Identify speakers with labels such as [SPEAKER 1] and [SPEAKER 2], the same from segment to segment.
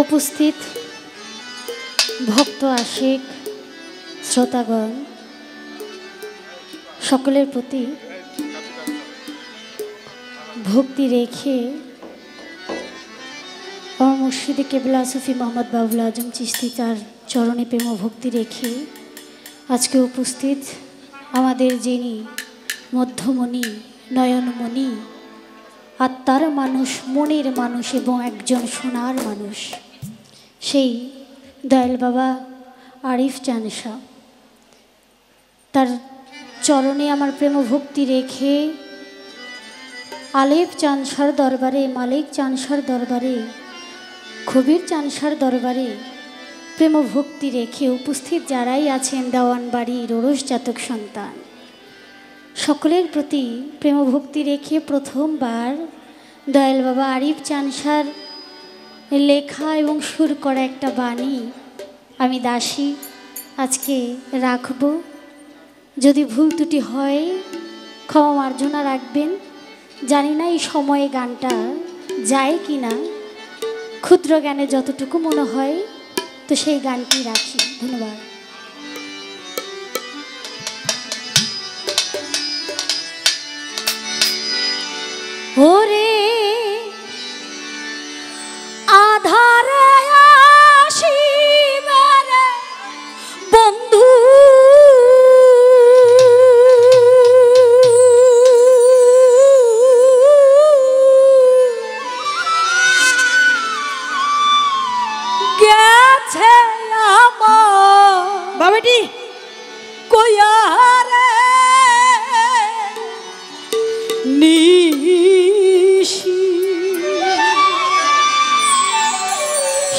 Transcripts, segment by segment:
[SPEAKER 1] উপস্থিত ভক্ত আশিক শ্রোতাগণ সকলের প্রতি ভক্তি রেখে আমার মুর্শিদে কেবলা সুফি মোহাম্মদ বাবুল আজম চিশতি তার চরণে প্রেম ভক্তি রেখে আজকে উপস্থিত আমাদের যিনি মধ্যমণি নয়নমণি আত্মার মানুষ মনের মানুষ এবং একজন সোনার মানুষ সেই দয়াল বাবা আরিফ চাঁদ শাহ তার চরণে আমার প্রেম ভক্তি রেখে আলেপ চাঁদ শাহর দরবারে মালিক চাঁদ শাহর দরবারে কবির চাঁদ শাহর দরবারে প্রেম ভক্তি রেখে উপস্থিত যারাই আছেন দেওয়ান বাড়ির ওরস জাতক সন্তান সকলের প্রতি প্রেম ভক্তি রেখে প্রথমবার দয়াল বাবা আরিফ চাঁদ শাহর লেখা এবং সুর করা একটা বাণী আমি দাসী আজকে রাখব। যদি ভুল ত্রুটি হয় ক্ষমা মার্জনা রাখবেন। জানি না এই সময়ে গানটা যায় কি না, ক্ষুদ্র জ্ঞানে যতটুকু মনে হয় তো সেই গানটি রাখি। ধন্যবাদ। ওরে আধারে আসিবার বন্ধু গেছে আমার বাবাটি কয়ারে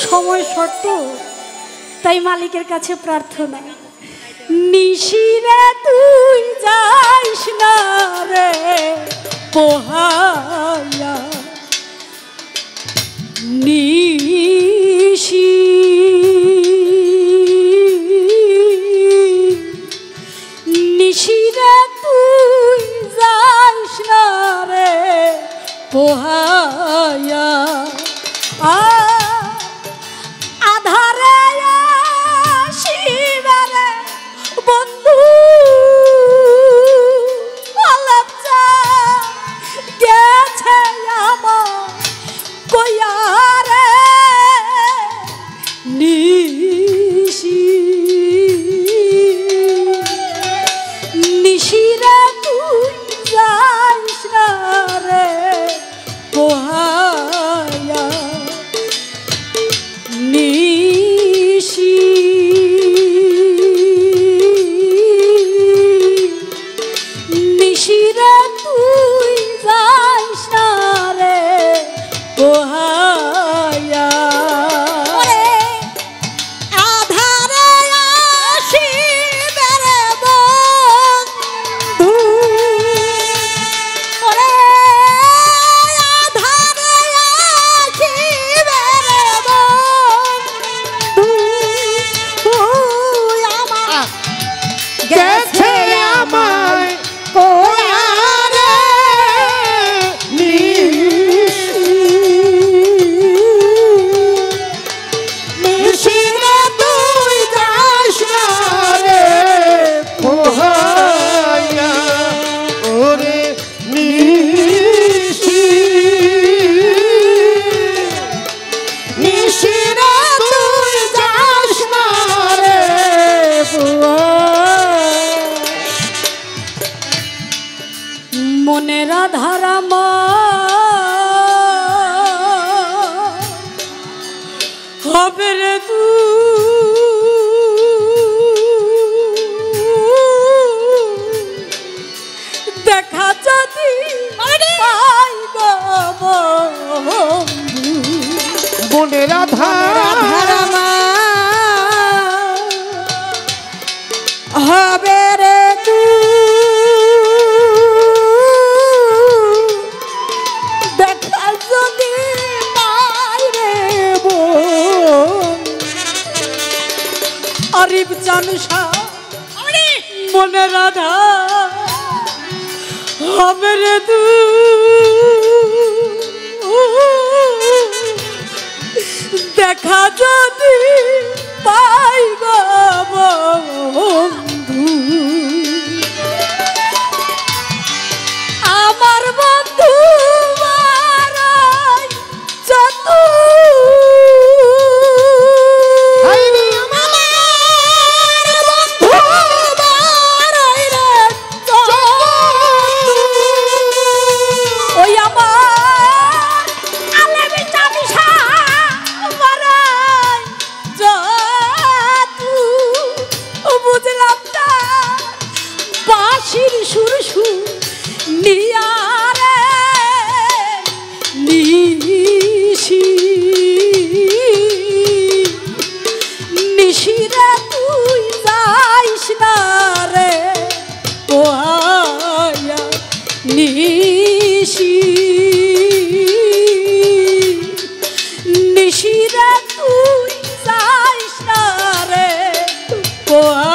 [SPEAKER 1] সময় শর্ত, তাই মালিকের কাছে প্রার্থনা, নিশিরে তুই যাইস না রে পোহায়া নিশি নিশিরে তুই যাইস না রে পোহায়া আধারে আসিবারে বন্ধু আলাপচা গেছে আমার কয়ারে নিশি নিশিরে তুই যাইস না রে পোহায়া নিশি নিশিরে তুই যাইস না রে পোহায়া আধারে আসিবে রে বন্ধু ওরে আধারে আসিবে রে বন্ধু আমার গেছে আমায় কোয়ারে নিশিরে তুই যাস না রে
[SPEAKER 2] পোহায়া ওরে নিশি
[SPEAKER 1] নিশিরে তুই যাস না রে মনের ধারাম হবে রে তু দেখা যদি পাই গো বন্ধু
[SPEAKER 2] মনের
[SPEAKER 1] ধারাম হবে রে তু দেখা যদি পাই রে আরিফ চাঁদ শাহ মনে রাধা হবে রে তু দেখ
[SPEAKER 3] দেখা যদি পাই গো বন্ধু আমার বন্ধু মারাই যত সুর সুর নিয়ারে নিশি নিশিরে তুই যাইস না রে ওয়া নিশি নিশিরে তুই যাইস না রে ওয়া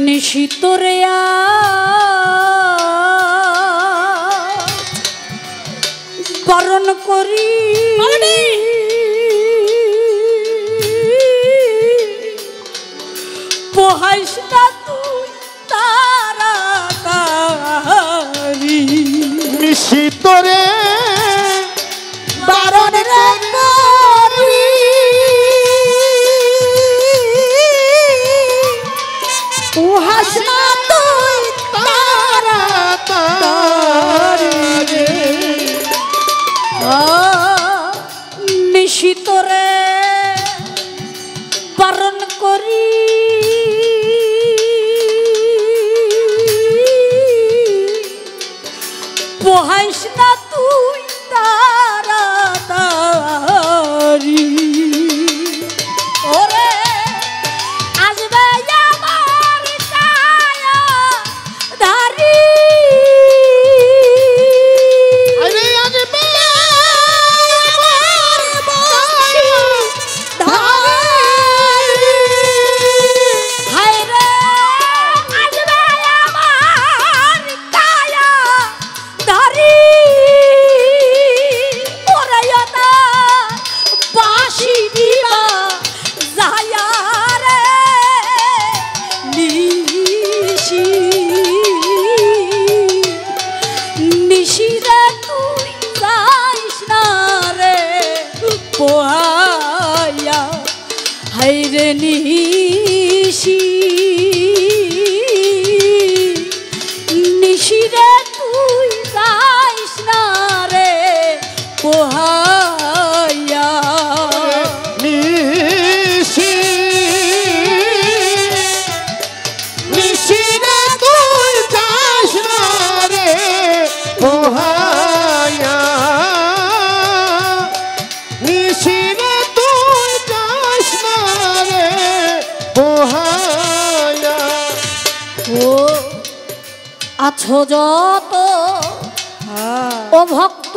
[SPEAKER 3] নিশিতরে বরণ করি পোহাইস না তুই তাড়াতাড়ি
[SPEAKER 2] নিশিতরে
[SPEAKER 3] বরণ করি পোহাইস না তুই তাড়াতাড়ি নিশিতরে বরণ করি পোহাইস না তুই তাড়াতাড়ি ওরে আসবে আমার কায়া দারি
[SPEAKER 2] আরে আসবে
[SPEAKER 3] আমার বংশী ধারি হায় রে আসবে আমার কায়া দারি ওরে না বাঁশি দিবা যায়া রে নিশি নিশিরে তুই যাইস না রে পোহাইয়া হাই রে নিশি নিশিরে তুই যাইস না রে পোহাইয়া
[SPEAKER 2] নিশি নিশিরে তুই যাস না রে পোহাইয়া নিশিরে তুই যাস না রে পোহাইয়া
[SPEAKER 3] ও আছো যত ও ভক্ত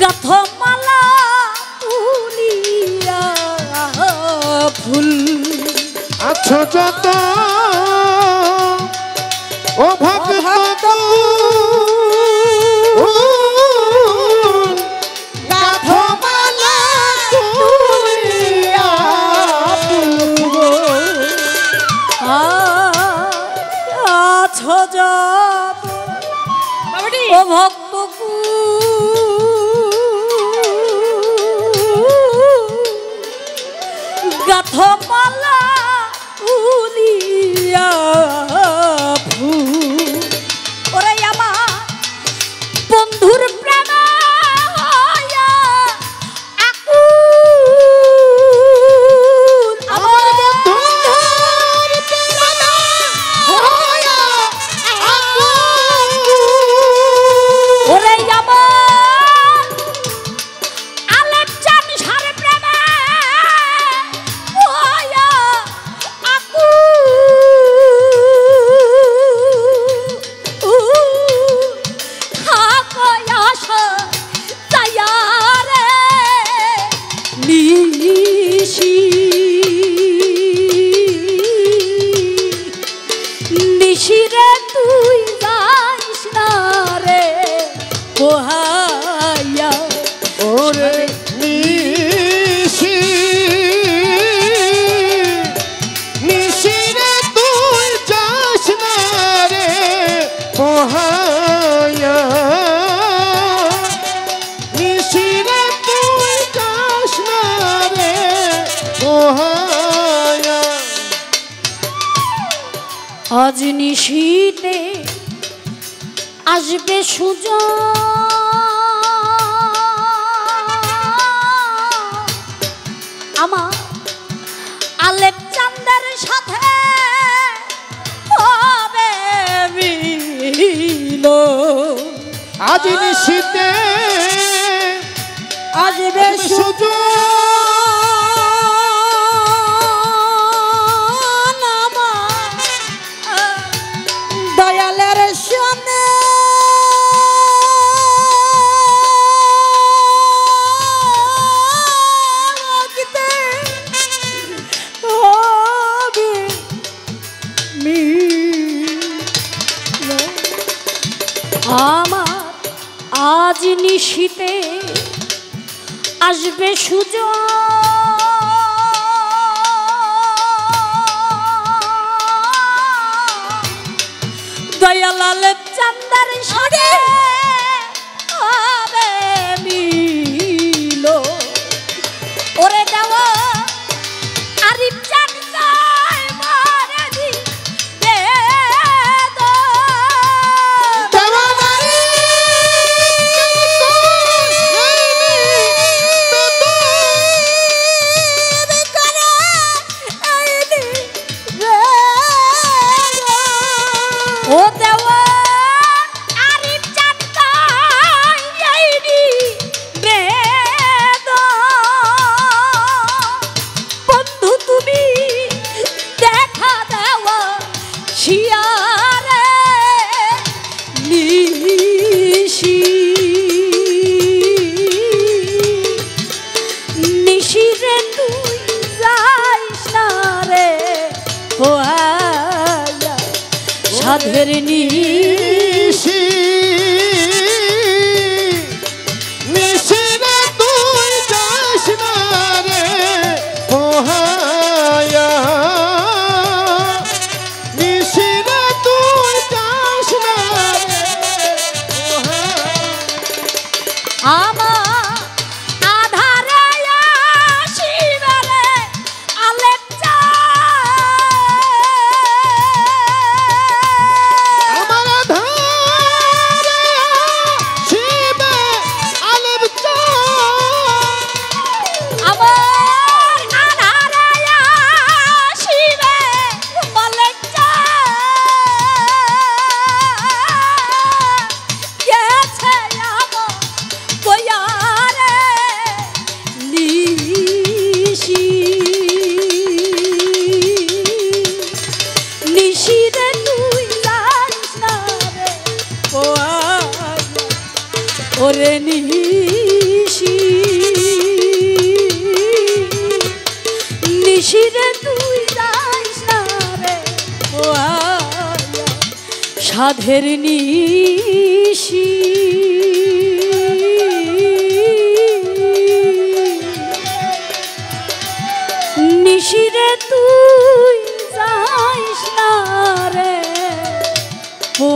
[SPEAKER 3] গাথমালা তুলিয়া ফুল
[SPEAKER 2] আছো যত ও ভক্ত গাথমালা তুলিয়া
[SPEAKER 3] আছো যত ও ভক্ত গাথমালা তুলিয়া ফুল ওরে আমার বন্ধুর প্রাণ
[SPEAKER 1] নিশীতে আসবে সুজন আমার আলেকজান্ডার সাথে হবে মিলন।
[SPEAKER 2] আজ নিশীতে
[SPEAKER 3] আসবে সুজন আমার দয়ালের সনে হবে মিলন।
[SPEAKER 1] আমার আজ নিশীতে আসবে সুজন দয়াল আলেকজান্ডার সাথে হবে মিলন। ওরে দেওয়া আরিফ জান যায় মারে দিবে ও দেওয়া আরিফ জান যায় দিবে বন্ধু তুমি দেখা দেওয়া শিয়ারে নিশি নিশিরে তুই যাইস না রে ও আয়া সাধের
[SPEAKER 2] নিশি নিশিরে তুই যাস না রে পোহায়া নিশিরে তুই যাস না রে পোহায়া
[SPEAKER 1] আমার আধারে আসিবে রে আলেকজান্ডার।
[SPEAKER 2] আমার ধারে শিবে আলেকজান্ডার।
[SPEAKER 1] আমার আধারে আসিবে আলেকজান্ডার। গেছে আমার বয়ারে নিশি নিশিরে তুই জানিস না রে ও আয়া ওরে নিশি নিশিরে তুই যাইস না রে ও আয়া সাধের নিশি নিশিরে তুই যাইস না রে ও